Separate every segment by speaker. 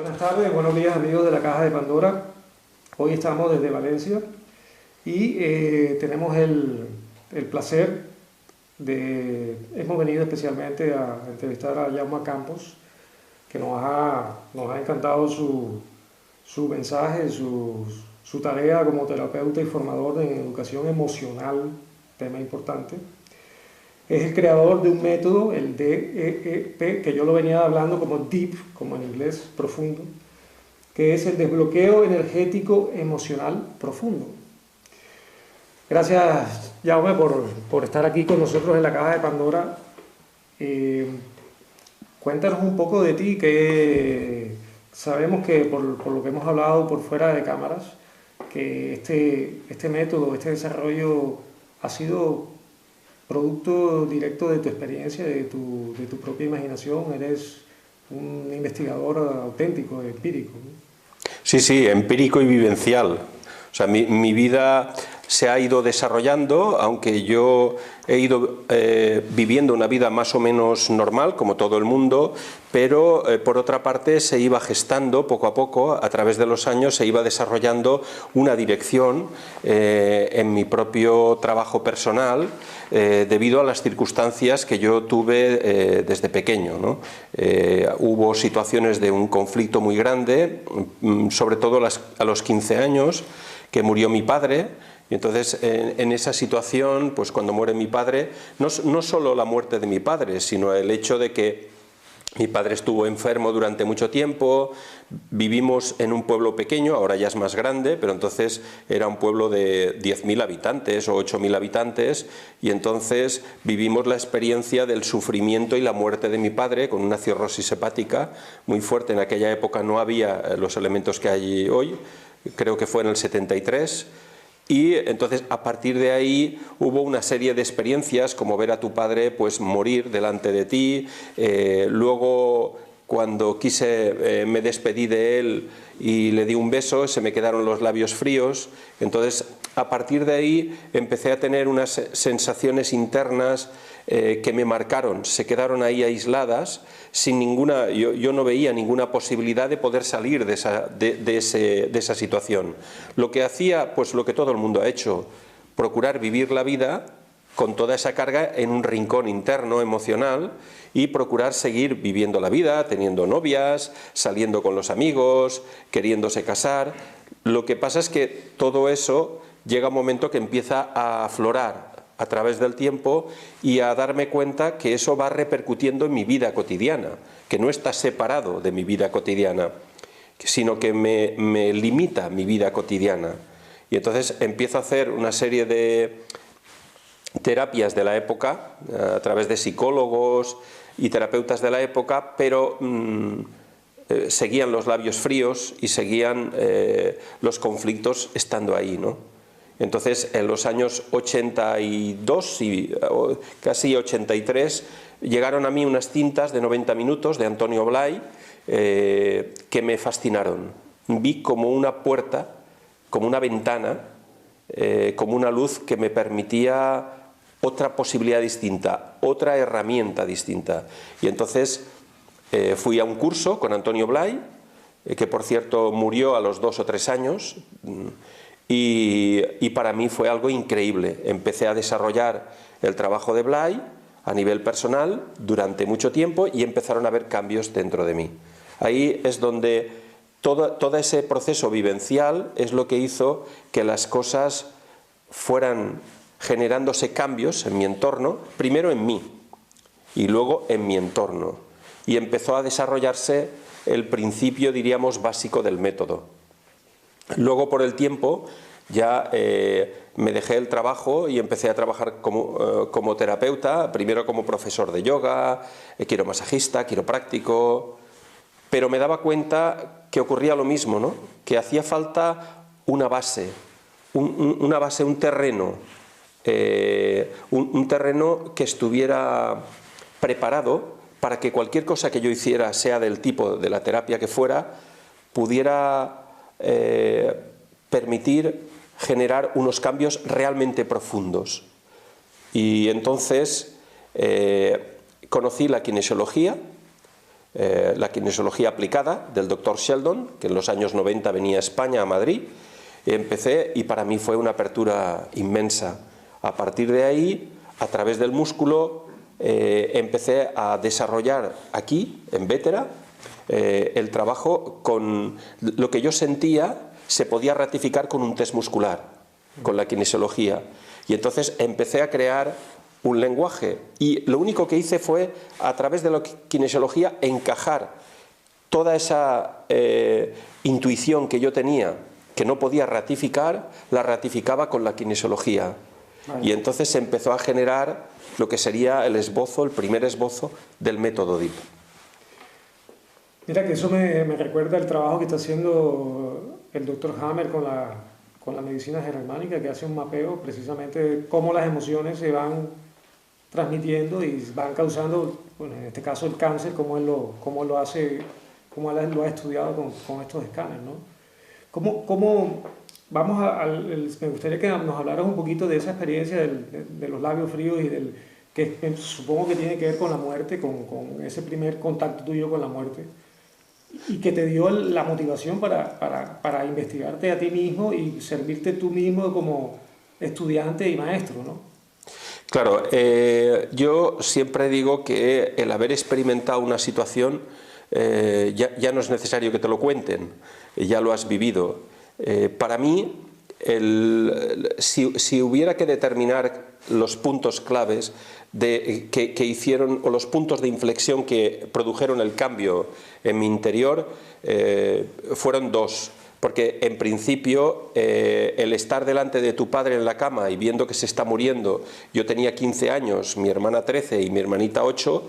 Speaker 1: Buenas tardes, buenos días amigos de la Caja de Pandora. Hoy estamos desde Valencia y tenemos el placer hemos venido especialmente a entrevistar a Jaume Campos, que nos ha encantado su mensaje, su tarea como terapeuta y formador en educación emocional, tema importante. Es el creador de un método, el DEEP, que yo lo venía hablando como DEEP, como en inglés, profundo, que es el desbloqueo energético emocional profundo. Gracias, Jaume, por estar aquí con nosotros en la Caja de Pandora. Cuéntanos un poco de ti, que sabemos que por lo que hemos hablado por fuera de cámaras, que este método, este desarrollo ha sido producto directo de tu experiencia, de tu propia imaginación. Eres un investigador auténtico, empírico, ¿no?
Speaker 2: Sí, empírico y vivencial. O sea, mi vida se ha ido desarrollando, aunque yo he ido viviendo una vida más o menos normal, como todo el mundo, pero por otra parte se iba gestando poco a poco, a través de los años se iba desarrollando una dirección en mi propio trabajo personal, debido a las circunstancias que yo tuve desde pequeño, ¿no? Hubo situaciones de un conflicto muy grande, sobre todo a los 15 años, que murió mi padre. Y entonces en esa situación, pues cuando muere mi padre, no solo la muerte de mi padre, sino el hecho de que mi padre estuvo enfermo durante mucho tiempo. Vivimos en un pueblo pequeño, ahora ya es más grande, pero entonces era un pueblo de 10.000 habitantes o 8.000 habitantes, y entonces vivimos la experiencia del sufrimiento y la muerte de mi padre con una cirrosis hepática muy fuerte. En aquella época no había los elementos que hay hoy, creo que fue en el 73. Y entonces a partir de ahí hubo una serie de experiencias, como ver a tu padre pues morir delante de ti. Luego, cuando me despedí de él y le di un beso, se me quedaron los labios fríos. Entonces a partir de ahí empecé a tener unas sensaciones internas que me marcaron, se quedaron ahí aisladas, sin ninguna, yo no veía ninguna posibilidad de poder salir de esa situación. Lo que hacía, pues lo que todo el mundo ha hecho, procurar vivir la vida con toda esa carga en un rincón interno, emocional, y procurar seguir viviendo la vida, teniendo novias, saliendo con los amigos, queriéndose casar. Lo que pasa es que todo eso llega un momento que empieza a aflorar a través del tiempo y a darme cuenta que eso va repercutiendo en mi vida cotidiana, que no está separado de mi vida cotidiana, sino que me limita mi vida cotidiana. Y entonces empiezo a hacer una serie de terapias de la época, a través de psicólogos y terapeutas de la época, pero seguían los labios fríos y seguían los conflictos estando ahí, ¿no? Entonces, en los años 82 y casi 83, llegaron a mí unas cintas de 90 minutos de Antonio Blay que me fascinaron. Vi como una puerta, como una ventana, como una luz que me permitía otra posibilidad distinta, otra herramienta distinta. Y entonces fui a un curso con Antonio Blay, que por cierto murió a los 2 o 3 años, y para mí fue algo increíble. Empecé a desarrollar el trabajo de Blay a nivel personal durante mucho tiempo y empezaron a haber cambios dentro de mí. Ahí es donde todo ese proceso vivencial es lo que hizo que las cosas fueran generándose cambios en mi entorno, primero en mí y luego en mi entorno. Y empezó a desarrollarse el principio, diríamos, básico del método. Luego, por el tiempo, ya me dejé el trabajo y empecé a trabajar como terapeuta, primero como profesor de yoga, quiromasajista, quiropráctico, pero me daba cuenta que ocurría lo mismo, ¿no? Que hacía falta una base, un terreno, un terreno que estuviera preparado para que cualquier cosa que yo hiciera, sea del tipo de la terapia que fuera, pudiera permitir generar unos cambios realmente profundos. Y entonces conocí la kinesiología, la kinesiología aplicada del doctor Sheldon, que en los años 90 venía a España, a Madrid. Empecé y para mí fue una apertura inmensa. A partir de ahí, a través del músculo, empecé a desarrollar aquí, en Vétera, el trabajo con lo que yo sentía se podía ratificar con un test muscular, con la kinesiología. Y entonces empecé a crear un lenguaje y lo único que hice fue, a través de la kinesiología, encajar toda esa intuición que yo tenía, que no podía ratificar, la ratificaba con la kinesiología. Y entonces se empezó a generar lo que sería el esbozo, el primer esbozo del método DIP.
Speaker 1: Mira que eso me recuerda el trabajo que está haciendo el doctor Hammer con la medicina germánica, que hace un mapeo precisamente de cómo las emociones se van transmitiendo y van causando, bueno, en este caso el cáncer, cómo él lo hace, cómo él lo ha estudiado con estos escáneres, ¿no? Me gustaría que nos hablaras un poquito de esa experiencia de los labios fríos y que supongo que tiene que ver con la muerte, con ese primer contacto tuyo con la muerte, y que te dio la motivación para investigarte a ti mismo y servirte tú mismo como estudiante y maestro, ¿no?
Speaker 2: Claro, yo siempre digo que el haber experimentado una situación ya no es necesario que te lo cuenten, ya lo has vivido. Para mí, si hubiera que determinar los puntos claves que hicieron, o los puntos de inflexión que produjeron el cambio en mi interior, fueron dos. Porque en principio el estar delante de tu padre en la cama y viendo que se está muriendo, yo tenía 15 años, mi hermana 13 y mi hermanita 8,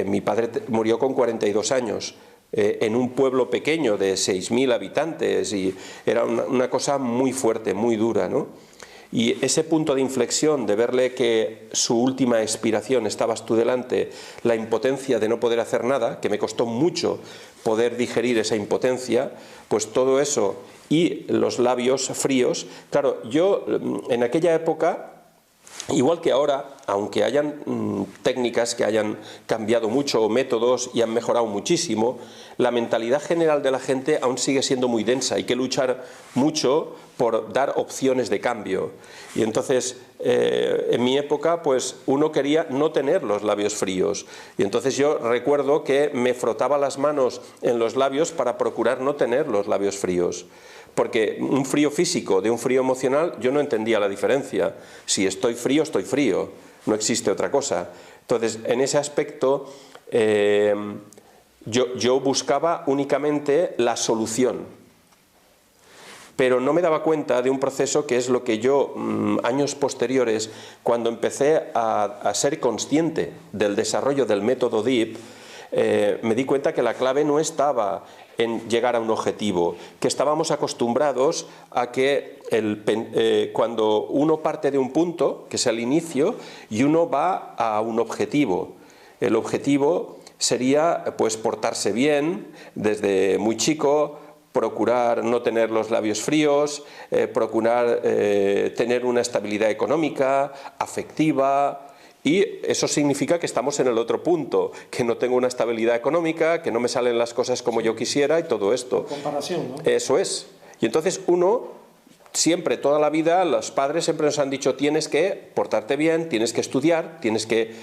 Speaker 2: mi padre murió con 42 años. En un pueblo pequeño de 6.000 habitantes, y era una cosa muy fuerte, muy dura, ¿no? Y ese punto de inflexión de verle que su última expiración estabas tú delante, la impotencia de no poder hacer nada, que me costó mucho poder digerir esa impotencia, pues todo eso y los labios fríos. Claro, yo en aquella época, igual que ahora, aunque hayan técnicas que hayan cambiado mucho, o métodos, y han mejorado muchísimo, la mentalidad general de la gente aún sigue siendo muy densa. Hay que luchar mucho por dar opciones de cambio. Y entonces, en mi época, pues uno quería no tener los labios fríos. Y entonces yo recuerdo que me frotaba las manos en los labios para procurar no tener los labios fríos. Porque un frío físico de un frío emocional, yo no entendía la diferencia. Si estoy frío, no existe otra cosa. Entonces, en ese aspecto, yo buscaba únicamente la solución. Pero no me daba cuenta de un proceso que es lo que yo, años posteriores, cuando empecé a ser consciente del desarrollo del método DIP, me di cuenta que la clave no estaba en llegar a un objetivo, que estábamos acostumbrados a que cuando uno parte de un punto, que es el inicio, y uno va a un objetivo. El objetivo sería, pues, portarse bien desde muy chico, procurar no tener los labios fríos, procurar tener una estabilidad económica, afectiva. Y eso significa que estamos en el otro punto, que no tengo una estabilidad económica, que no me salen las cosas como yo quisiera y todo esto.
Speaker 1: Comparación, ¿no?
Speaker 2: Eso es. Y entonces uno, siempre, toda la vida, los padres siempre nos han dicho: tienes que portarte bien, tienes que estudiar, tienes que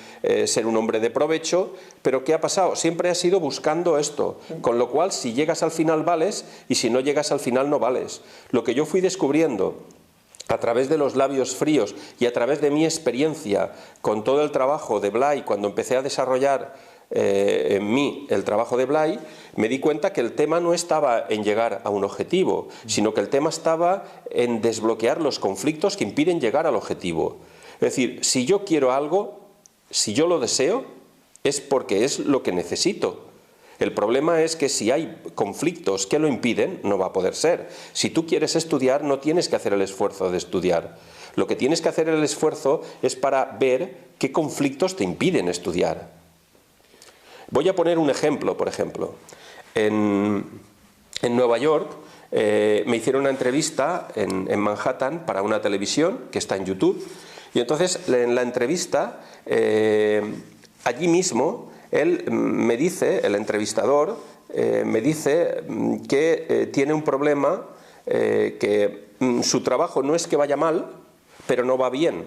Speaker 2: ser un hombre de provecho. Pero ¿qué ha pasado? Siempre has ido buscando esto, con lo cual si llegas al final vales, y si no llegas al final no vales. Lo que yo fui descubriendo a través de los labios fríos y a través de mi experiencia con todo el trabajo de Blay, cuando empecé a desarrollar en mí el trabajo de Blay, me di cuenta que el tema no estaba en llegar a un objetivo, sino que el tema estaba en desbloquear los conflictos que impiden llegar al objetivo. Es decir, si yo quiero algo, si yo lo deseo, es porque es lo que necesito. El problema es que si hay conflictos que lo impiden, no va a poder ser. Si tú quieres estudiar, no tienes que hacer el esfuerzo de estudiar. Lo que tienes que hacer el esfuerzo es para ver qué conflictos te impiden estudiar. Voy a poner un ejemplo, por ejemplo. En Nueva York me hicieron una entrevista en Manhattan para una televisión que está en YouTube. Y entonces en la entrevista, allí mismo, él me dice, el entrevistador, me dice que tiene un problema, que su trabajo no es que vaya mal, pero no va bien.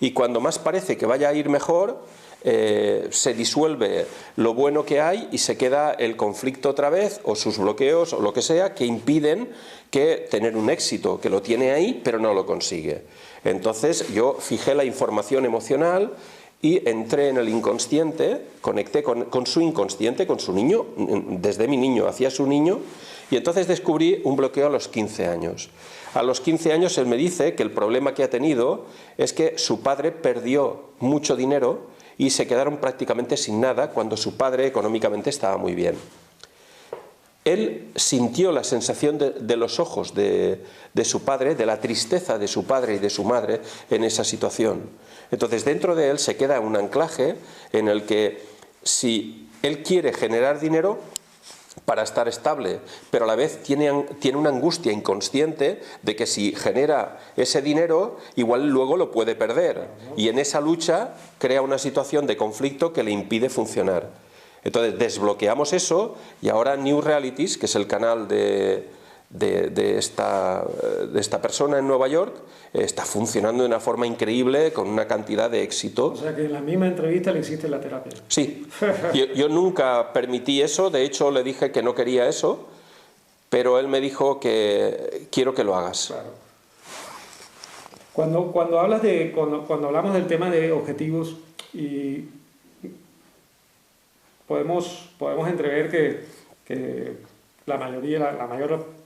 Speaker 2: Y cuando más parece que vaya a ir mejor, se disuelve lo bueno que hay y se queda el conflicto otra vez, o sus bloqueos, o lo que sea, que impiden que tener un éxito, que lo tiene ahí, pero no lo consigue. Entonces yo fijé la información emocional y entré en el inconsciente, conecté con su inconsciente, con su niño, desde mi niño hacia su niño, y entonces descubrí un bloqueo a los 15 años. A los 15 años él me dice que el problema que ha tenido es que su padre perdió mucho dinero y se quedaron prácticamente sin nada cuando su padre económicamente estaba muy bien. Él sintió la sensación de los ojos de su padre, de la tristeza de su padre y de su madre en esa situación. Entonces dentro de él se queda un anclaje en el que si él quiere generar dinero para estar estable, pero a la vez tiene una angustia inconsciente de que si genera ese dinero, igual luego lo puede perder. Y en esa lucha crea una situación de conflicto que le impide funcionar. Entonces desbloqueamos eso y ahora New Realities, que es el canal de esta persona en Nueva York, está funcionando de una forma increíble, con una cantidad de éxito.
Speaker 1: O sea que en la misma entrevista le hiciste la terapia.
Speaker 2: Sí, yo nunca permití eso, de hecho le dije que no quería eso, pero él me dijo que quiero que lo hagas.
Speaker 1: Claro. Cuando hablamos del tema de objetivos, y podemos entrever que la mayor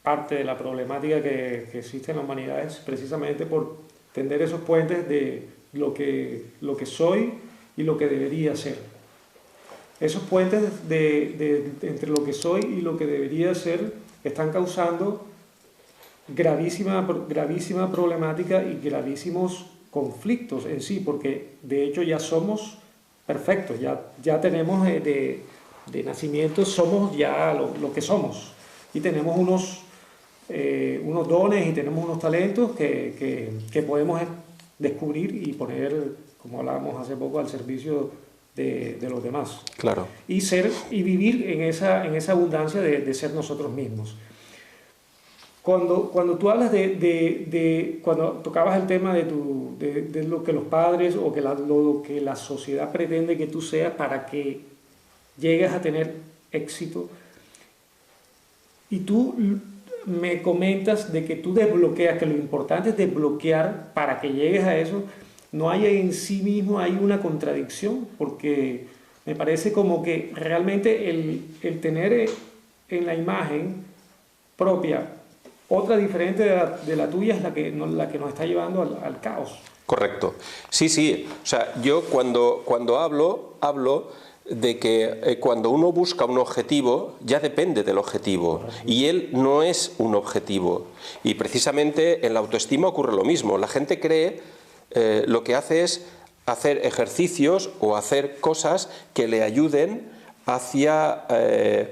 Speaker 1: parte de la problemática que existe en la humanidad es precisamente por tender esos puentes de lo que soy y lo que debería ser. Esos puentes entre lo que soy y lo que debería ser están causando gravísima problemática y gravísimos conflictos en sí, porque de hecho ya somos perfectos, ya tenemos de nacimiento, somos ya lo que somos, y tenemos unos dones y tenemos unos talentos que podemos descubrir y poner, como hablábamos hace poco, al servicio de los demás.
Speaker 2: Claro.
Speaker 1: Y vivir en esa abundancia de ser nosotros mismos. Cuando tú hablas cuando tocabas el tema de lo que los padres o lo que la sociedad pretende que tú seas para que llegues a tener éxito, y tú me comentas de que tú desbloqueas, que lo importante es desbloquear para que llegues a eso, no hay en sí mismo hay una contradicción, porque me parece como que realmente el tener en la imagen propia otra diferente de la tuya es la que nos está llevando al caos.
Speaker 2: Correcto. Sí. O sea, yo cuando hablo de que cuando uno busca un objetivo, ya depende del objetivo. Y él no es un objetivo. Y precisamente en la autoestima ocurre lo mismo. La gente cree, lo que hace es hacer ejercicios o hacer cosas que le ayuden hacia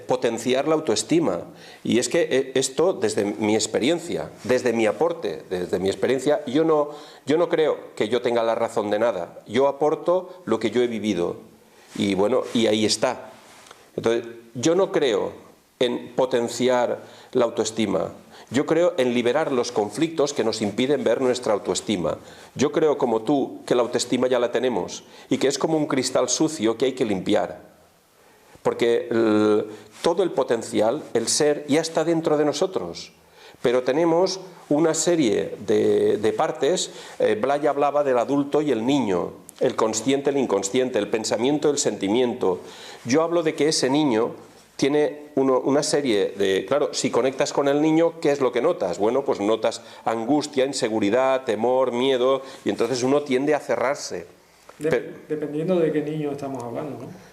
Speaker 2: potenciar la autoestima. Y es que esto, desde mi experiencia, desde mi aporte, desde mi experiencia, yo no creo que yo tenga la razón de nada. Yo aporto lo que yo he vivido. Y bueno, y ahí está. Entonces, yo no creo en potenciar la autoestima. Yo creo en liberar los conflictos que nos impiden ver nuestra autoestima. Yo creo, como tú, que la autoestima ya la tenemos y que es como un cristal sucio que hay que limpiar. Porque todo el potencial, el ser, ya está dentro de nosotros. Pero tenemos una serie de partes. Blay hablaba del adulto y el niño, el consciente, el inconsciente, el pensamiento, el sentimiento. Yo hablo de que ese niño tiene una serie de... Claro, si conectas con el niño, ¿qué es lo que notas? Bueno, pues notas angustia, inseguridad, temor, miedo, y entonces uno tiende a cerrarse.
Speaker 1: Dependiendo de qué niño estamos hablando, ¿no?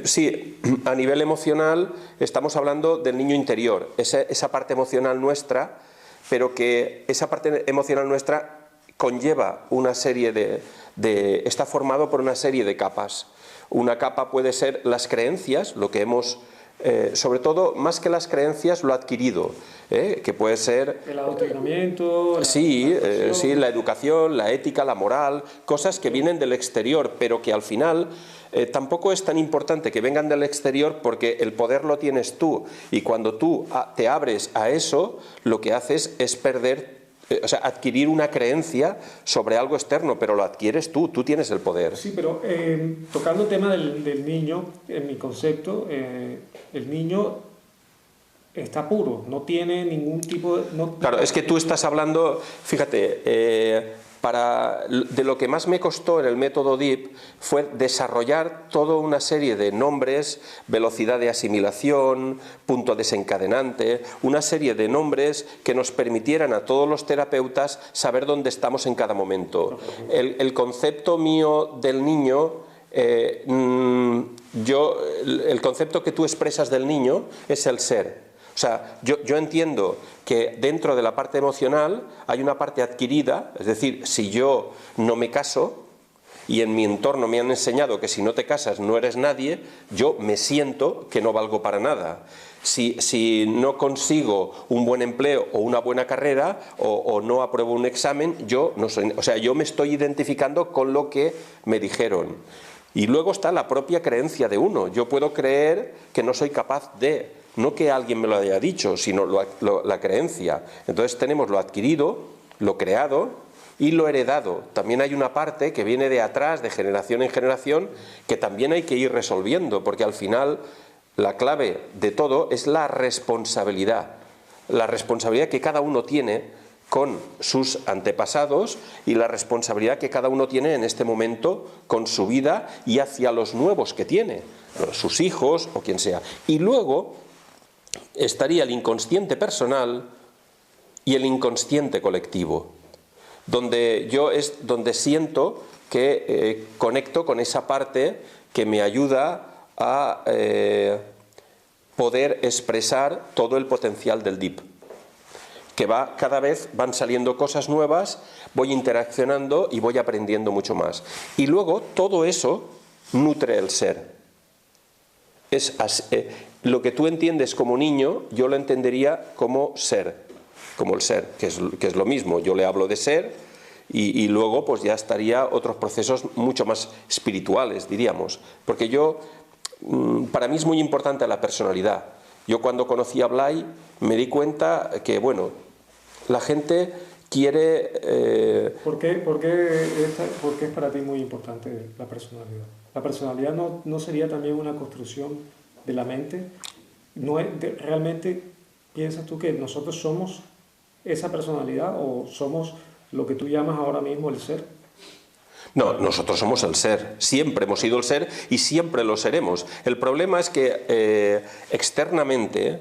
Speaker 2: Sí, a nivel emocional estamos hablando del niño interior, esa parte emocional nuestra, pero que esa parte emocional nuestra conlleva una serie está formado por una serie de capas. Una capa puede ser las creencias, lo que hemos sobre todo, más que las creencias, lo adquirido, que puede ser...
Speaker 1: El adoctrinamiento...
Speaker 2: Sí, la educación, la ética, la moral, cosas que vienen del exterior, pero que al final tampoco es tan importante que vengan del exterior porque el poder lo tienes tú, y cuando tú te abres a eso, lo que haces es perder, o sea, adquirir una creencia sobre algo externo, pero lo adquieres tú tienes el poder.
Speaker 1: Sí, pero tocando el tema del niño, en mi concepto, el niño está puro, no tiene ningún tipo de...
Speaker 2: Claro, es que tú estás hablando, fíjate, de lo que más me costó en el método DIP fue desarrollar toda una serie de nombres, velocidad de asimilación, punto desencadenante, una serie de nombres que nos permitieran a todos los terapeutas saber dónde estamos en cada momento. El concepto mío del niño, el concepto que tú expresas del niño es el ser. O sea, yo entiendo que dentro de la parte emocional hay una parte adquirida, es decir, si yo no me caso y en mi entorno me han enseñado que si no te casas no eres nadie, yo me siento que no valgo para nada. Si no consigo un buen empleo o una buena carrera o no apruebo un examen, yo no soy, o sea, yo me estoy identificando con lo que me dijeron. Y luego está la propia creencia de uno. Yo puedo creer que no soy capaz de... No que alguien me lo haya dicho, sino la creencia. Entonces tenemos lo adquirido, lo creado y lo heredado. También hay una parte que viene de atrás, de generación en generación, que también hay que ir resolviendo, porque al final la clave de todo es la responsabilidad. La responsabilidad que cada uno tiene con sus antepasados y la responsabilidad que cada uno tiene en este momento con su vida y hacia los nuevos que tiene, sus hijos o quien sea. Y luego estaría el inconsciente personal y el inconsciente colectivo, donde donde siento que conecto con esa parte que me ayuda a poder expresar todo el potencial del DIP, que cada vez van saliendo cosas nuevas, voy interaccionando y voy aprendiendo mucho más. Y luego todo eso nutre el ser. Lo que tú entiendes como niño, yo lo entendería como ser, como el ser, que es lo mismo. Yo le hablo de ser y luego pues ya estaría otros procesos mucho más espirituales, diríamos. Porque para mí es muy importante la personalidad. Yo cuando conocí a Blay me di cuenta que, bueno, la gente quiere...
Speaker 1: ¿Por qué es para ti muy importante la personalidad? ¿La personalidad no sería también una construcción de la mente? ¿Realmente piensas tú que nosotros somos esa personalidad o somos lo que tú llamas ahora mismo el ser?
Speaker 2: No, nosotros somos el ser, siempre hemos sido el ser y siempre lo seremos. El problema es que externamente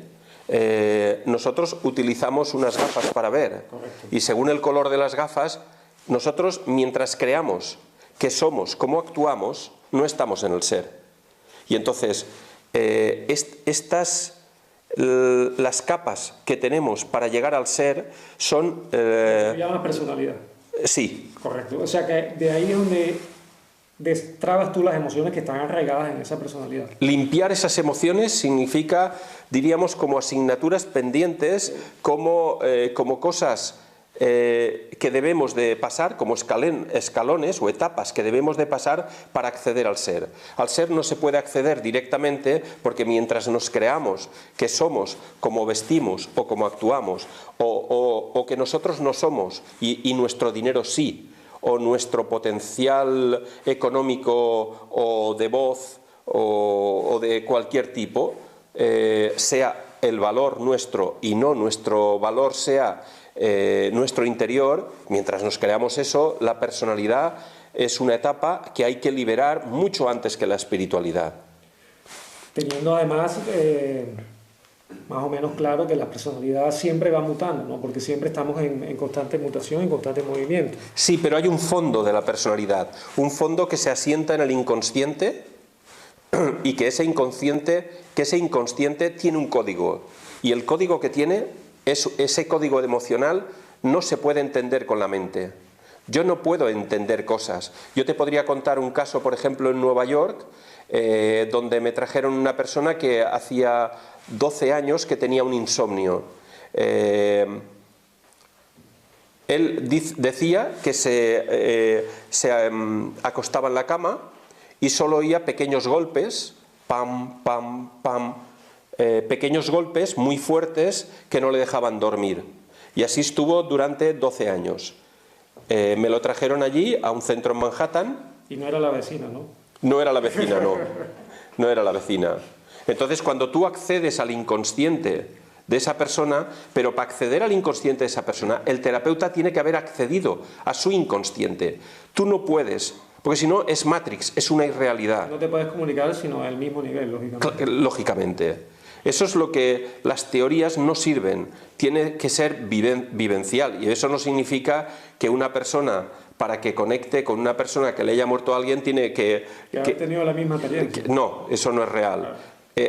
Speaker 2: nosotros utilizamos unas gafas para ver.
Speaker 1: Correcto.
Speaker 2: Y según el color de las gafas, nosotros mientras creamos que somos como actuamos, no estamos en el ser. Y entonces, las capas que tenemos para llegar al ser son...
Speaker 1: Se llama personalidad.
Speaker 2: Sí.
Speaker 1: Correcto. O sea que de ahí es donde destrabas tú las emociones que están arraigadas en esa personalidad.
Speaker 2: Limpiar esas emociones significa, diríamos, como asignaturas pendientes, como cosas que debemos de pasar, como escalones o etapas que debemos de pasar para acceder al ser. Al ser no se puede acceder directamente porque mientras nos creamos que somos como vestimos o como actuamos o que nosotros no somos y nuestro dinero sí, o nuestro potencial económico o de voz o de cualquier tipo sea el valor nuestro y no nuestro valor sea nuestro interior, mientras nos creamos eso, la personalidad es una etapa que hay que liberar mucho antes que la espiritualidad.
Speaker 1: Teniendo además más o menos claro que la personalidad siempre va mutando, ¿no? Porque siempre estamos en constante mutación, en constante movimiento.
Speaker 2: Sí, pero hay un fondo de la personalidad, un fondo que se asienta en el inconsciente y que ese inconsciente tiene un código, y el código que tiene, ese código emocional no se puede entender con la mente. Yo no puedo entender cosas. Yo te podría contar un caso, por ejemplo, en Nueva York, donde me trajeron una persona que hacía 12 años que tenía un insomnio. Él decía que se acostaba en la cama y solo oía pequeños golpes, pam, pam, pam, pequeños golpes muy fuertes que no le dejaban dormir. Y así estuvo durante 12 años. Me lo trajeron allí, a un centro en Manhattan.
Speaker 1: Y no era la vecina, ¿no?
Speaker 2: No era la vecina, no. No era la vecina. Entonces, cuando tú accedes al inconsciente de esa persona, pero para acceder al inconsciente de esa persona, el terapeuta tiene que haber accedido a su inconsciente. Tú no puedes, porque si no es Matrix, es una irrealidad.
Speaker 1: No te puedes comunicar sino al mismo nivel, lógicamente.
Speaker 2: Lógicamente. Eso es lo que las teorías no sirven. Tiene que ser vivencial. Y eso no significa que una persona, para que conecte con una persona que le haya muerto a alguien, tiene que
Speaker 1: haber tenido la misma experiencia.
Speaker 2: No, eso no es real. Claro.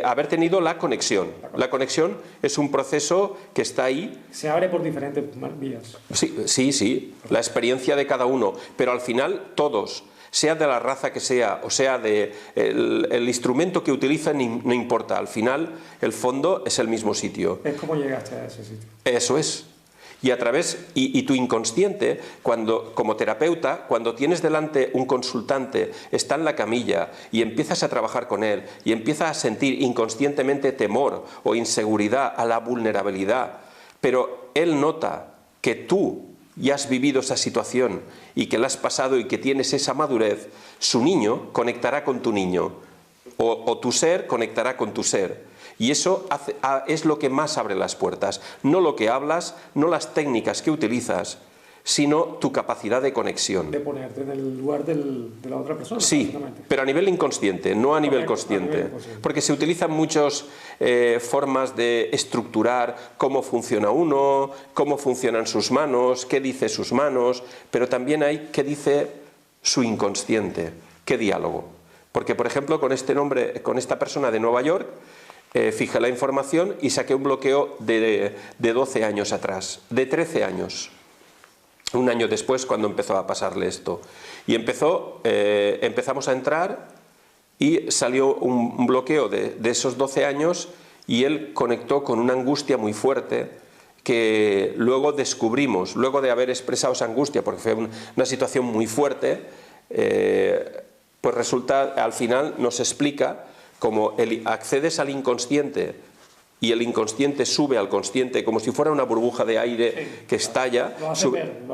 Speaker 2: Haber tenido la conexión. La conexión es un proceso que está ahí.
Speaker 1: Se abre por diferentes vías.
Speaker 2: Sí. La experiencia de cada uno. Pero al final, todos, sea de la raza que sea, o sea de el instrumento que utilizan, no importa. Al final, el fondo es el mismo sitio.
Speaker 1: Es como llegaste a ese sitio.
Speaker 2: Eso es. Y a través, y tu inconsciente, como terapeuta, cuando tienes delante un consultante, está en la camilla y empiezas a trabajar con él y empiezas a sentir inconscientemente temor o inseguridad a la vulnerabilidad, pero él nota que tú ya has vivido esa situación y que la has pasado y que tienes esa madurez, su niño conectará con tu niño o tu ser conectará con tu ser. Y eso es lo que más abre las puertas, no lo que hablas, no las técnicas que utilizas, sino tu capacidad de conexión.
Speaker 1: De ponerte en el lugar de la otra persona.
Speaker 2: Sí, pero a nivel inconsciente, no a nivel consciente. Porque se utilizan muchas formas de estructurar cómo funciona uno, cómo funcionan sus manos, qué dice sus manos, pero también hay qué dice su inconsciente, qué diálogo. Porque, por ejemplo, con esta persona de Nueva York, fijé la información y saqué un bloqueo de 12 años atrás, de 13 años. Un año después, cuando empezó a pasarle esto. Y empezamos a entrar y salió un bloqueo de esos 12 años y él conectó con una angustia muy fuerte que luego descubrimos, luego de haber expresado esa angustia, porque fue una situación muy fuerte, pues resulta, al final nos explica cómo accedes al inconsciente y el inconsciente sube al consciente como si fuera una burbuja de aire que estalla.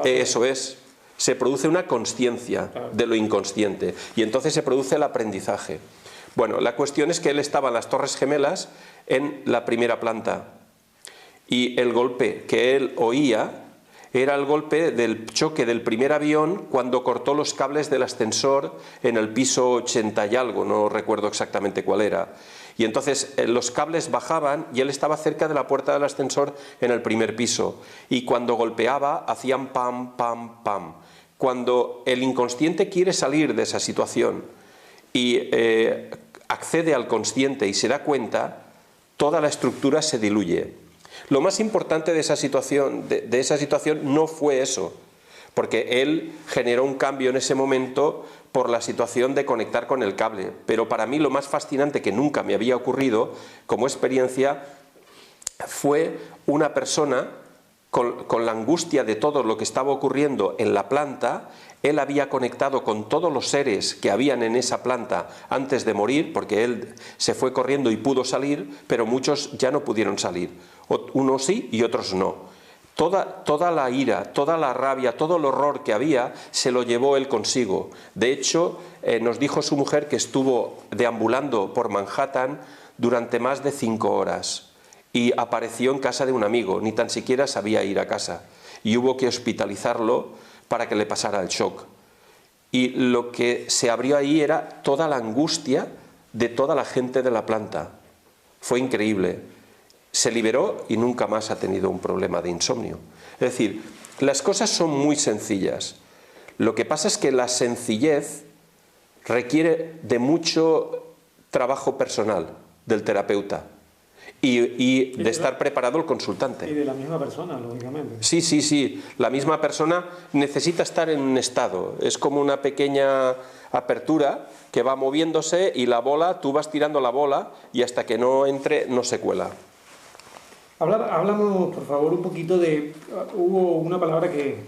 Speaker 2: Eso es. Se produce una consciencia de lo inconsciente y entonces se produce el aprendizaje. Bueno, la cuestión es que él estaba en las Torres Gemelas en la primera planta y el golpe que él oía era el golpe del choque del primer avión cuando cortó los cables del ascensor en el piso 80 y algo, no recuerdo exactamente cuál era. Y entonces los cables bajaban y él estaba cerca de la puerta del ascensor en el primer piso. Y cuando golpeaba hacían pam, pam, pam. Cuando el inconsciente quiere salir de esa situación y accede al consciente y se da cuenta, toda la estructura se diluye. Lo más importante de esa situación, no fue eso, porque él generó un cambio en ese momento por la situación de conectar con el cable. Pero para mí lo más fascinante, que nunca me había ocurrido como experiencia, fue una persona con la angustia de todo lo que estaba ocurriendo en la planta. Él había conectado con todos los seres que habían en esa planta antes de morir, porque él se fue corriendo y pudo salir, pero muchos ya no pudieron salir. Unos sí y otros no. Toda la ira, toda la rabia, todo el horror que había, se lo llevó él consigo. De hecho, nos dijo su mujer que estuvo deambulando por Manhattan durante más de 5 horas y apareció en casa de un amigo, ni tan siquiera sabía ir a casa. Y hubo que hospitalizarlo para que le pasara el shock. Y lo que se abrió ahí era toda la angustia de toda la gente de la planta. Fue increíble. Se liberó y nunca más ha tenido un problema de insomnio. Es decir, las cosas son muy sencillas. Lo que pasa es que la sencillez requiere de mucho trabajo personal del terapeuta. y de estar preparado el consultante.
Speaker 1: Y de la misma persona, lógicamente.
Speaker 2: Sí, sí, sí. La misma persona necesita estar en un estado. Es como una pequeña apertura que va moviéndose y la bola, tú vas tirando la bola y hasta que no entre no se cuela.
Speaker 1: Háblanos, por favor, un poquito de... Hubo una palabra que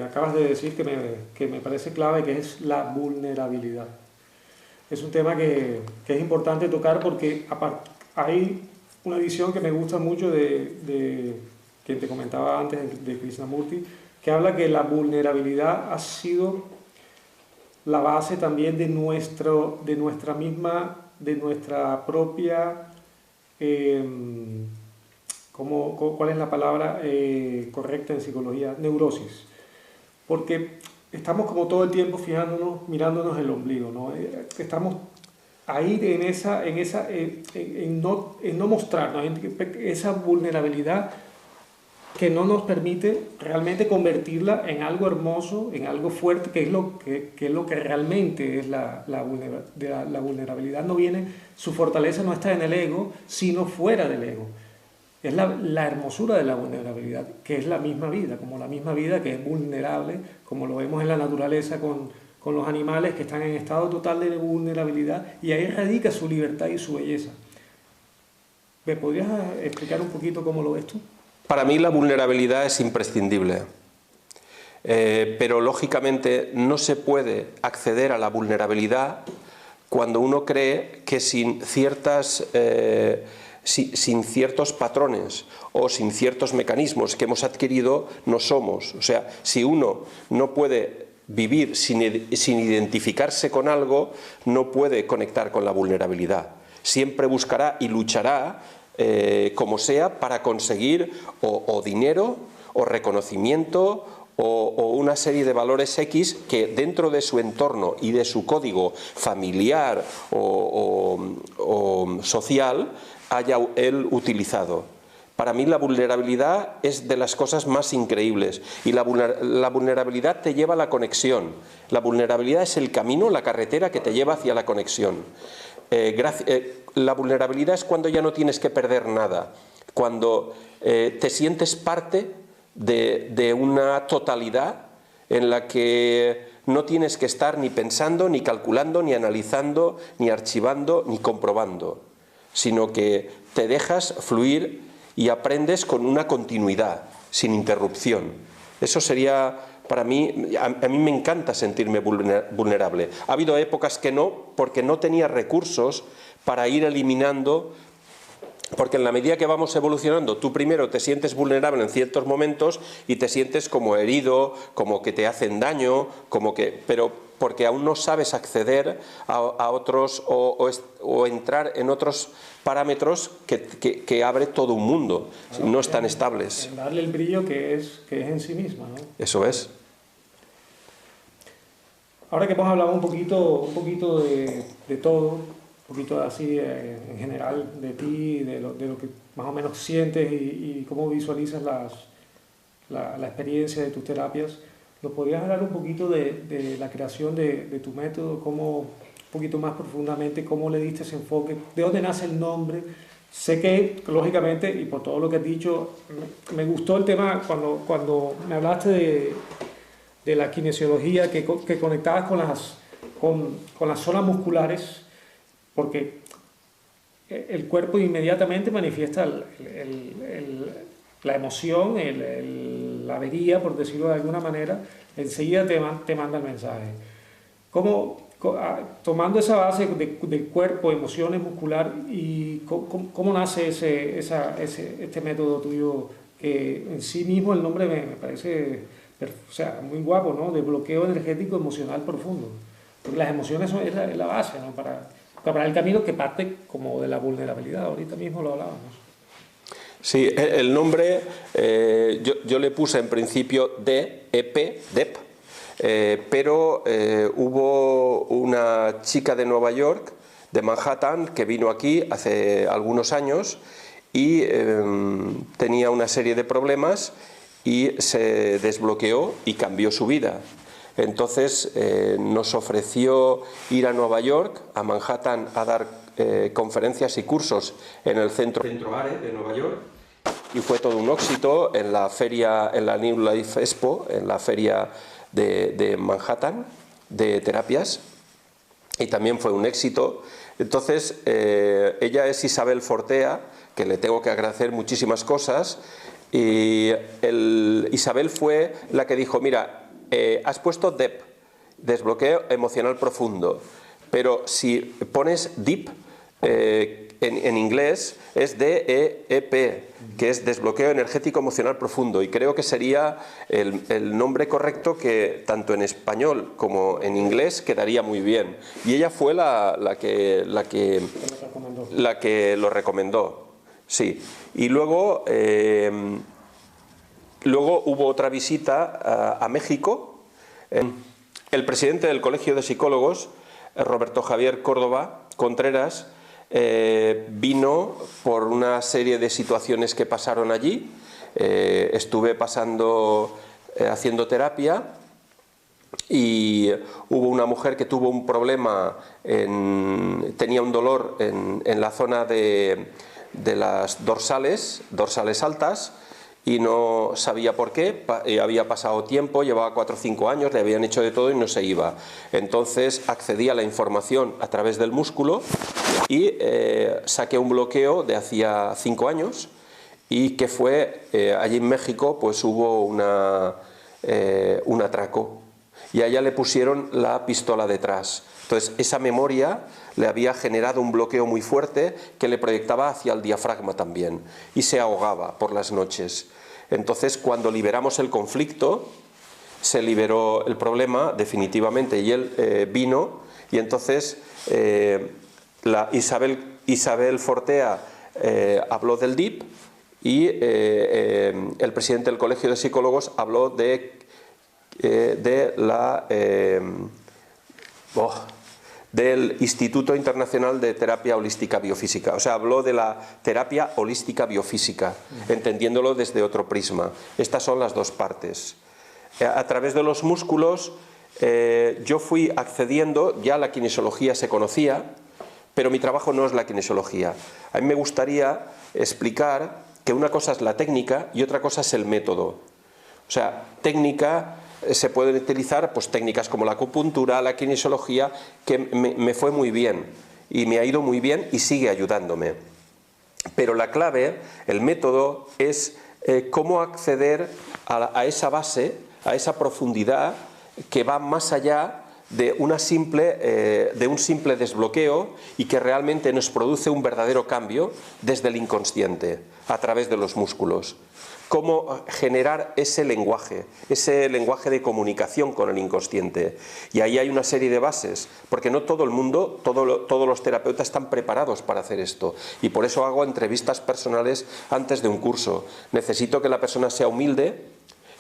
Speaker 1: acabas de decir que me parece clave, que es la vulnerabilidad. Es un tema que es importante tocar porque hay una visión que me gusta mucho que te comentaba antes de Krishnamurti, que habla que la vulnerabilidad ha sido la base también de nuestra propia... ¿cuál es la palabra correcta en psicología? Neurosis. Porque estamos como todo el tiempo mirándonos el ombligo, ¿no? Estamos ahí en no mostrarnos, esa vulnerabilidad que no nos permite realmente convertirla en algo hermoso, en algo fuerte, que es lo que realmente es la vulnerabilidad. Su fortaleza no está en el ego, sino fuera del ego. Es la hermosura de la vulnerabilidad, que es la misma vida, como la misma vida que es vulnerable, como lo vemos en la naturaleza con los animales que están en estado total de vulnerabilidad, y ahí radica su libertad y su belleza. ¿Me podrías explicar un poquito cómo lo ves tú?
Speaker 2: Para mí la vulnerabilidad es imprescindible, pero lógicamente no se puede acceder a la vulnerabilidad cuando uno cree que sin ciertos patrones o sin ciertos mecanismos que hemos adquirido no somos. O sea, si uno no puede vivir sin identificarse con algo, no puede conectar con la vulnerabilidad. Siempre buscará y luchará como sea para conseguir o dinero o reconocimiento o una serie de valores X que dentro de su entorno y de su código familiar o social haya él utilizado. Para mí la vulnerabilidad es de las cosas más increíbles y la vulnerabilidad te lleva a la conexión. La vulnerabilidad es el camino, la carretera que te lleva hacia la conexión. La vulnerabilidad es cuando ya no tienes que perder nada, cuando te sientes parte de una totalidad en la que no tienes que estar ni pensando, ni calculando, ni analizando, ni archivando, ni comprobando, sino que te dejas fluir y aprendes con una continuidad, sin interrupción. Eso sería, para mí, a mí me encanta sentirme vulnerable. Ha habido épocas que no, porque no tenía recursos para ir eliminando, porque en la medida que vamos evolucionando, tú primero te sientes vulnerable en ciertos momentos y te sientes como herido, como que te hacen daño, pero porque aún no sabes acceder a otros o entrar en otros parámetros que abre todo un mundo, no están estables.
Speaker 1: Darle el brillo que es en sí misma, ¿no?
Speaker 2: Eso es.
Speaker 1: Ahora que hemos hablado un poquito de todo, un poquito así en general de ti, de lo que más o menos sientes y cómo visualizas la experiencia de tus terapias, ¿nos podrías hablar un poquito de la creación de tu método, un poquito más profundamente, cómo le diste ese enfoque, de dónde nace el nombre? Sé que, lógicamente, y por todo lo que has dicho, me gustó el tema cuando me hablaste de la kinesiología, que conectabas con las zonas musculares, porque el cuerpo inmediatamente manifiesta la emoción, la avería, por decirlo de alguna manera, enseguida te manda el mensaje. Tomando esa base del cuerpo, emociones, muscular, y ¿cómo nace este método tuyo, que en sí mismo el nombre me parece muy guapo, ¿no? De bloqueo energético emocional profundo? Porque las emociones es la base, ¿no? Para el camino que parte como de la vulnerabilidad. Ahorita mismo lo hablábamos.
Speaker 2: Sí, el nombre yo le puse en principio DEP, pero hubo una chica de Nueva York, de Manhattan, que vino aquí hace algunos años y tenía una serie de problemas y se desbloqueó y cambió su vida. Entonces nos ofreció ir a Nueva York, a Manhattan, a dar conferencias y cursos en el Centro ARE de Nueva York, y fue todo un éxito en la feria, en la New Life Expo, en la feria de Manhattan de terapias, y también fue un éxito. Entonces ella es Isabel Fortea, que le tengo que agradecer muchísimas cosas, y Isabel fue la que dijo: mira, has puesto DEP, desbloqueo emocional profundo, pero si pones DEEP, en inglés es DEEP, que es desbloqueo energético emocional profundo, y creo que sería el nombre correcto, que tanto en español como en inglés quedaría muy bien. Y ella fue la que lo recomendó. Sí. Y luego hubo otra visita a México. El presidente del Colegio de Psicólogos, Roberto Javier Córdoba Contreras, vino por una serie de situaciones que pasaron allí. Estuve haciendo terapia, y hubo una mujer que tuvo un problema, tenía un dolor en la zona de las dorsales altas, y no sabía por qué. Había pasado tiempo, llevaba 4 o 5 años, le habían hecho de todo y no se iba. Entonces accedí a la información a través del músculo y saqué un bloqueo de hacía 5 años, y que fue allí en México, pues hubo un atraco, y a ella le pusieron la pistola detrás. Entonces esa memoria le había generado un bloqueo muy fuerte que le proyectaba hacia el diafragma también, y se ahogaba por las noches. Entonces, cuando liberamos el conflicto, se liberó el problema definitivamente, y él vino, y entonces la Isabel Fortea habló del DIP, y el presidente del Colegio de Psicólogos habló del Instituto Internacional de Terapia Holística Biofísica. O sea, habló de la terapia holística biofísica, entendiéndolo desde otro prisma. Estas son las dos partes. A través de los músculos yo fui accediendo, ya la kinesiología se conocía, pero mi trabajo no es la kinesiología. A mí me gustaría explicar que una cosa es la técnica y otra cosa es el método. O sea, técnica, se pueden utilizar pues técnicas como la acupuntura, la kinesiología, que me fue muy bien y me ha ido muy bien y sigue ayudándome. Pero la clave, el método, es cómo acceder a esa base, a esa profundidad que va más allá de un simple desbloqueo, y que realmente nos produce un verdadero cambio desde el inconsciente, a través de los músculos. Cómo generar ese lenguaje de comunicación con el inconsciente. Y ahí hay una serie de bases, porque no todo el mundo, todos los terapeutas están preparados para hacer esto, y por eso hago entrevistas personales antes de un curso. Necesito que la persona sea humilde,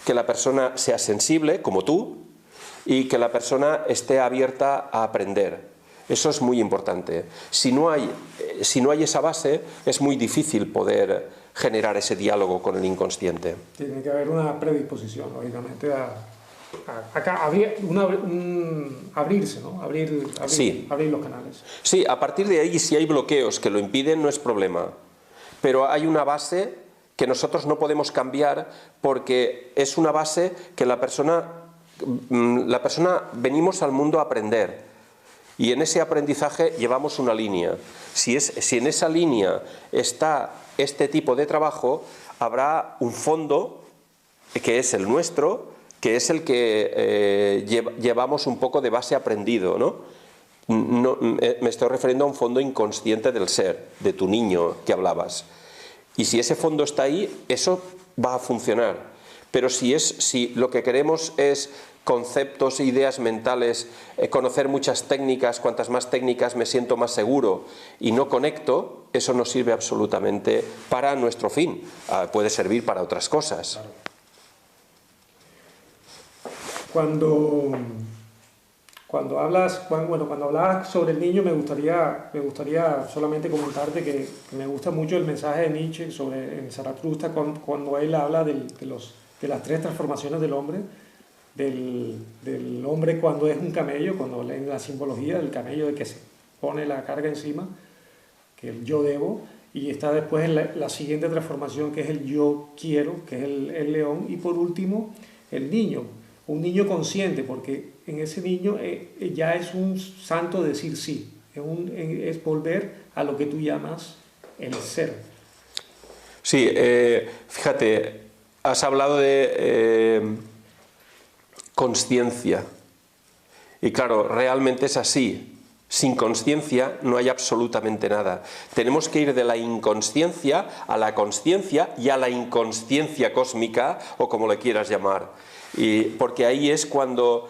Speaker 2: que la persona sea sensible, como tú, y que la persona esté abierta a aprender. Eso es muy importante. Si no hay esa base, es muy difícil poder generar ese diálogo con el inconsciente.
Speaker 1: Tiene que haber una predisposición, lógicamente, abrirse, ¿no? Abrir los canales.
Speaker 2: Sí, a partir de ahí, si hay bloqueos que lo impiden, no es problema. Pero hay una base que nosotros no podemos cambiar, porque es una base que la persona venimos al mundo a aprender, y en ese aprendizaje llevamos una línea. Si en esa línea está este tipo de trabajo, habrá un fondo que es el nuestro, que es el que llevamos un poco de base aprendido, ¿no? Me estoy refiriendo a un fondo inconsciente del ser, de tu niño que hablabas. Y si ese fondo está ahí, eso va a funcionar. Pero si lo que queremos es conceptos e ideas mentales, conocer muchas técnicas, cuantas más técnicas me siento más seguro, y no conecto, eso no sirve absolutamente para nuestro fin. Puede servir para otras cosas.
Speaker 1: Cuando hablabas sobre el niño, me gustaría solamente comentarte que me gusta mucho el mensaje de Nietzsche en Zaratustra, cuando él habla de las 3 transformaciones del hombre, del hombre cuando es un camello, cuando leen la simbología del camello, de que se pone la carga encima, que el yo debo, y está después la siguiente transformación, que es el yo quiero, que es el león, y por último el niño, un niño consciente, porque en ese niño ya es un santo decir sí, es volver a lo que tú llamas el ser.
Speaker 2: Sí, fíjate, has hablado de consciencia, y claro, realmente es así. Sin consciencia no hay absolutamente nada. Tenemos que ir de la inconsciencia a la consciencia y a la inconsciencia cósmica, o como le quieras llamar. Porque ahí es cuando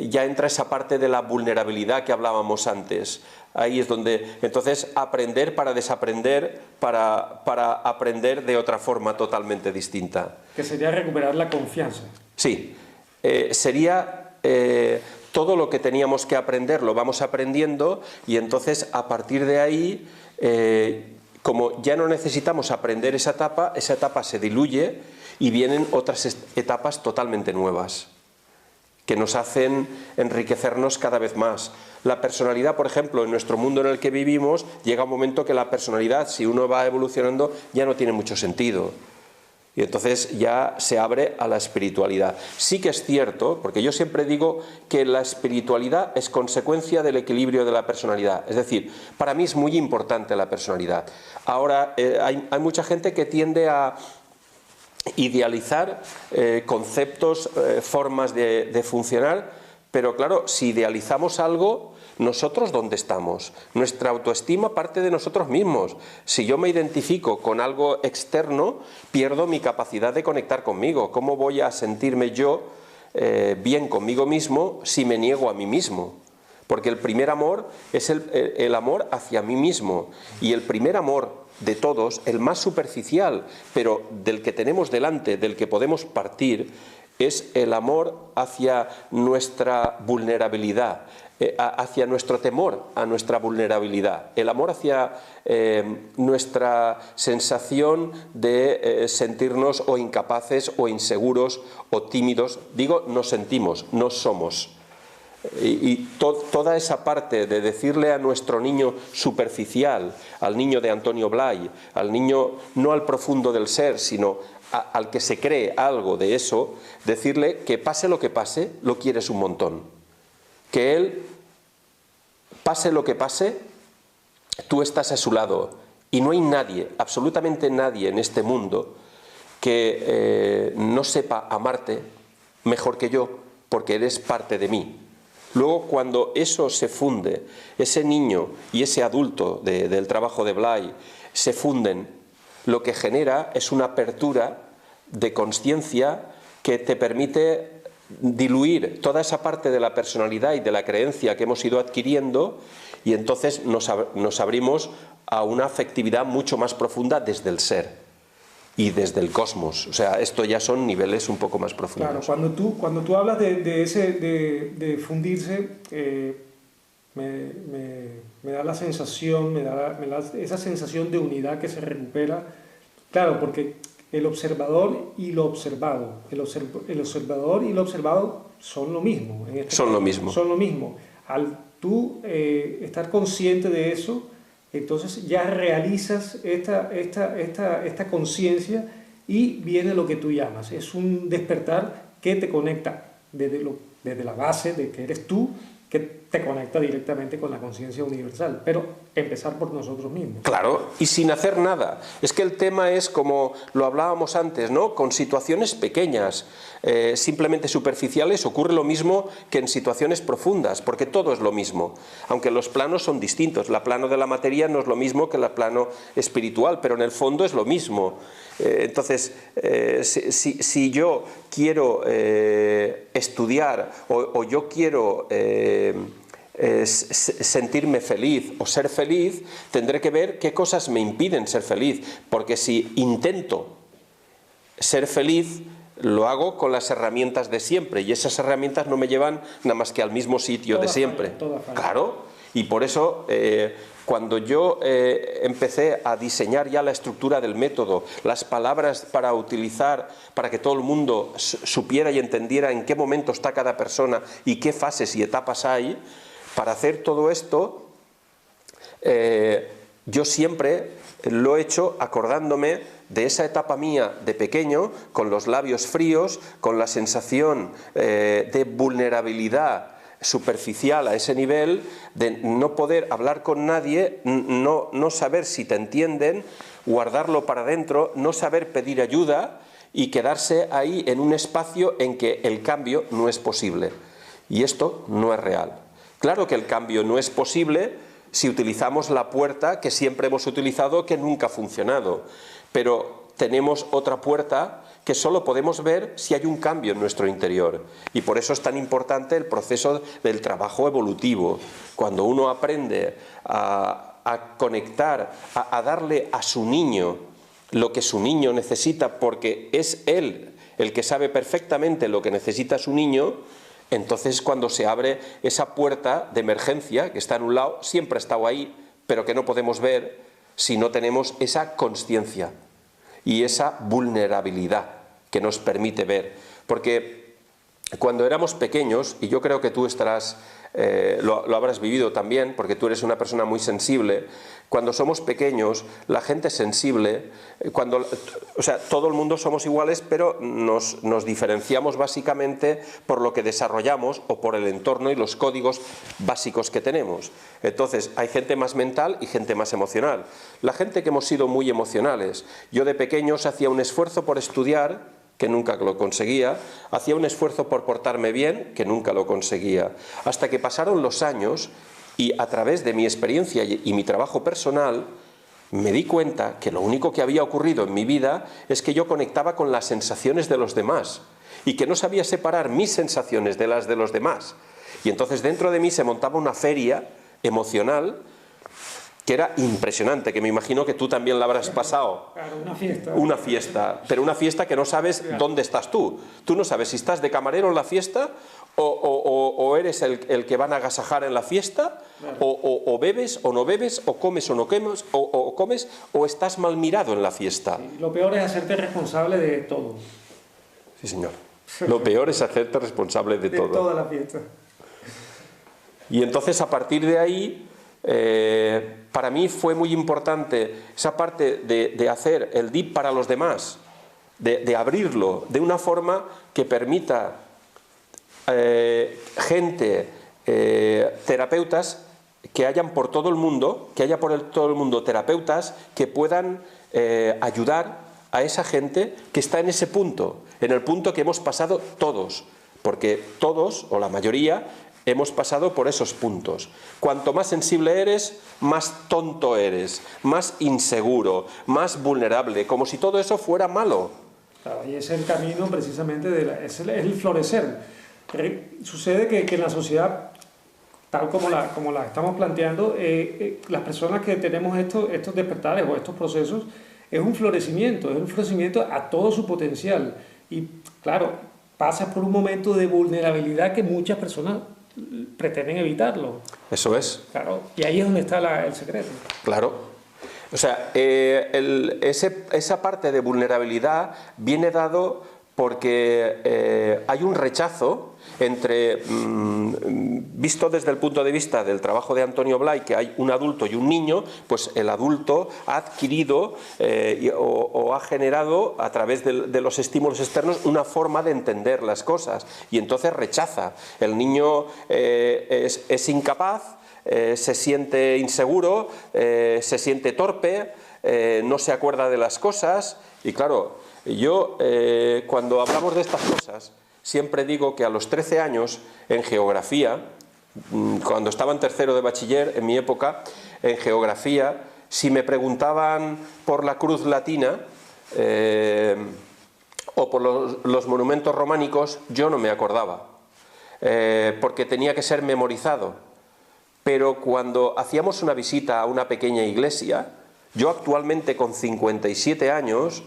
Speaker 2: ya entra esa parte de la vulnerabilidad que hablábamos antes. Ahí es donde, entonces, aprender para desaprender, para aprender de otra forma totalmente distinta.
Speaker 1: Que sería recuperar la confianza.
Speaker 2: Sí, sería... todo lo que teníamos que aprender lo vamos aprendiendo, y entonces a partir de ahí, como ya no necesitamos aprender esa etapa se diluye y vienen otras etapas totalmente nuevas que nos hacen enriquecernos cada vez más. La personalidad, por ejemplo, en nuestro mundo en el que vivimos, llega un momento que la personalidad, si uno va evolucionando, ya no tiene mucho sentido. Y entonces ya se abre a la espiritualidad. Sí que es cierto, porque yo siempre digo que la espiritualidad es consecuencia del equilibrio de la personalidad. Es decir, para mí es muy importante la personalidad. Ahora, hay mucha gente que tiende a idealizar conceptos, formas de funcionar, pero claro, si idealizamos algo, ¿nosotros dónde estamos? Nuestra autoestima parte de nosotros mismos. Si yo me identifico con algo externo, pierdo mi capacidad de conectar conmigo. ¿Cómo voy a sentirme yo bien conmigo mismo si me niego a mí mismo? Porque el primer amor es el amor hacia mí mismo. Y el primer amor de todos, el más superficial, pero del que tenemos delante, del que podemos partir, es el amor hacia nuestra vulnerabilidad, hacia nuestro temor a nuestra vulnerabilidad, el amor hacia nuestra sensación de sentirnos o incapaces o inseguros o tímidos. Digo, nos sentimos, no somos. Toda esa parte de decirle a nuestro niño superficial, al niño de Antonio Blay, al niño no al profundo del ser, sino al que se cree algo de eso, decirle que pase lo que pase, lo quieres un montón. Que él, pase lo que pase, tú estás a su lado. Y no hay nadie, absolutamente nadie en este mundo que no sepa amarte mejor que yo, porque eres parte de mí. Luego, cuando eso se funde, ese niño y ese adulto del trabajo de Blay se funden, lo que genera es una apertura de consciencia que te permite diluir toda esa parte de la personalidad y de la creencia que hemos ido adquiriendo, y entonces nos abrimos a una afectividad mucho más profunda desde el ser y desde el cosmos. O sea, esto ya son niveles un poco más profundos.
Speaker 1: Claro, cuando tú hablas de fundirse, me da la sensación, me da esa sensación de unidad que se recupera. Claro, porque el observador y lo observado, el observador y lo observado son lo mismo.
Speaker 2: Son lo mismo.
Speaker 1: Son lo mismo. Al tú estar consciente de eso, entonces ya realizas esta conciencia y viene lo que tú llamas. Es un despertar que te conecta desde la base de que eres tú, que te conecta directamente con la conciencia universal, pero empezar por nosotros mismos.
Speaker 2: Claro, y sin hacer nada. Es que el tema es, como lo hablábamos antes, ¿no? Con situaciones pequeñas, simplemente superficiales, ocurre lo mismo que en situaciones profundas, porque todo es lo mismo, aunque los planos son distintos. La plano de la materia no es lo mismo que el plano espiritual, pero en el fondo es lo mismo. Entonces, si yo quiero estudiar o yo quiero sentirme feliz o ser feliz, tendré que ver qué cosas me impiden ser feliz, porque si intento ser feliz, lo hago con las herramientas de siempre, y esas herramientas no me llevan nada más que al mismo sitio de siempre.
Speaker 1: Toda falla.
Speaker 2: Claro, y por eso cuando yo empecé a diseñar ya la estructura del método, las palabras para utilizar, para que todo el mundo supiera y entendiera en qué momento está cada persona y qué fases y etapas hay, para hacer todo esto, yo siempre lo he hecho acordándome de esa etapa mía de pequeño, con los labios fríos, con la sensación de vulnerabilidad superficial a ese nivel, de no poder hablar con nadie, no saber si te entienden, guardarlo para dentro, no saber pedir ayuda y quedarse ahí en un espacio en que el cambio no es posible. Y esto no es real. Claro que el cambio no es posible si utilizamos la puerta que siempre hemos utilizado, que nunca ha funcionado. Pero tenemos otra puerta que solo podemos ver si hay un cambio en nuestro interior. Y por eso es tan importante el proceso del trabajo evolutivo. Cuando uno aprende a conectar, a darle a su niño lo que su niño necesita, porque es él el que sabe perfectamente lo que necesita su niño, entonces cuando se abre esa puerta de emergencia, que está en un lado, siempre ha estado ahí, pero que no podemos ver si no tenemos esa consciencia y esa vulnerabilidad que nos permite ver. Porque cuando éramos pequeños, y yo creo que tú estarás, lo habrás vivido también, porque tú eres una persona muy sensible, cuando somos pequeños, la gente sensible, o sea, todo el mundo somos iguales, pero nos diferenciamos básicamente por lo que desarrollamos o por el entorno y los códigos básicos que tenemos. Entonces, hay gente más mental y gente más emocional. La gente que hemos sido muy emocionales, yo de pequeños hacía un esfuerzo por estudiar, que nunca lo conseguía, hacía un esfuerzo por portarme bien, que nunca lo conseguía, hasta que pasaron los años y a través de mi experiencia y mi trabajo personal me di cuenta que lo único que había ocurrido en mi vida es que yo conectaba con las sensaciones de los demás y que no sabía separar mis sensaciones de las de los demás. Y entonces dentro de mí se montaba una feria emocional que era impresionante, que me imagino que tú también la habrás pasado.
Speaker 1: Claro, una fiesta.
Speaker 2: Una fiesta, pero una fiesta que no sabes dónde estás tú. Tú no sabes si estás de camarero en la fiesta o eres el que van a agasajar en la fiesta, claro. o bebes o no bebes, o comes o no comes, o comes o estás mal mirado en la fiesta.
Speaker 1: Sí, lo peor es hacerte responsable de todo.
Speaker 2: Sí, señor. Lo peor es hacerte responsable de todo.
Speaker 1: De toda la fiesta.
Speaker 2: Y entonces a partir de ahí... para mí fue muy importante esa parte de hacer el DIP para los demás, de abrirlo de una forma que permita gente, terapeutas que hayan por todo el mundo, que haya por todo el mundo terapeutas que puedan ayudar a esa gente que está en ese punto, en el punto que hemos pasado todos, porque todos, o la mayoría, hemos pasado por esos puntos. Cuanto más sensible eres, más tonto eres, más inseguro, más vulnerable, como si todo eso fuera malo.
Speaker 1: Claro, y es el camino precisamente, es el florecer. Sucede que en la sociedad, tal como la estamos planteando, las personas que tenemos estos despertares o estos procesos, es un florecimiento a todo su potencial. Y claro, pasas por un momento de vulnerabilidad que muchas personas pretenden evitarlo.
Speaker 2: Eso es.
Speaker 1: Claro, y ahí es donde está el secreto.
Speaker 2: Claro. O sea, esa parte de vulnerabilidad viene dado porque hay un rechazo entre, visto desde el punto de vista del trabajo de Antonio Blay, que hay un adulto y un niño, pues el adulto ha adquirido o ha generado a través de los estímulos externos una forma de entender las cosas y entonces rechaza. El niño es incapaz, se siente inseguro, se siente torpe, no se acuerda de las cosas y claro, yo cuando hablamos de estas cosas siempre digo que a los 13 años en geografía, cuando estaba en tercero de bachiller, en mi época, en geografía, si me preguntaban por la cruz latina o por los monumentos románicos, yo no me acordaba, porque tenía que ser memorizado. Pero cuando hacíamos una visita a una pequeña iglesia, yo actualmente con 57 años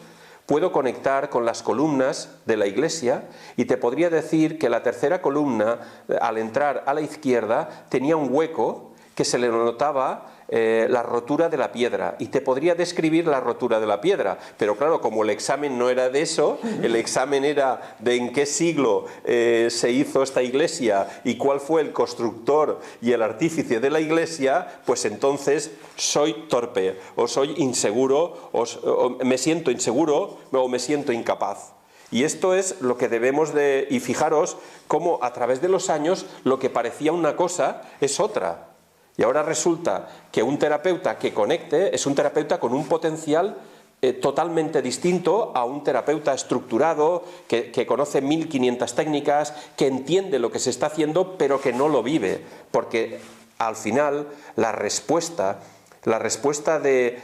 Speaker 2: puedo conectar con las columnas de la iglesia y te podría decir que la tercera columna, al entrar a la izquierda, tenía un hueco que se le notaba la rotura de la piedra, y te podría describir la rotura de la piedra, pero claro, como el examen no era de eso, el examen era de en qué siglo se hizo esta iglesia y cuál fue el constructor y el artífice de la iglesia, pues entonces soy torpe, o soy inseguro, o me siento inseguro, o me siento incapaz. Y esto es lo que debemos de... Y fijaros cómo a través de los años lo que parecía una cosa es otra. Y ahora resulta que un terapeuta que conecte es un terapeuta con un potencial totalmente distinto a un terapeuta estructurado, que conoce 1500 técnicas, que entiende lo que se está haciendo, pero que no lo vive. Porque al final la respuesta de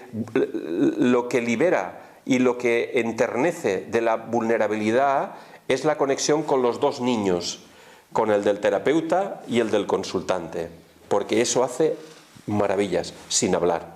Speaker 2: lo que libera y lo que enternece de la vulnerabilidad es la conexión con los dos niños, con el del terapeuta y el del consultante. Porque eso hace maravillas, sin hablar.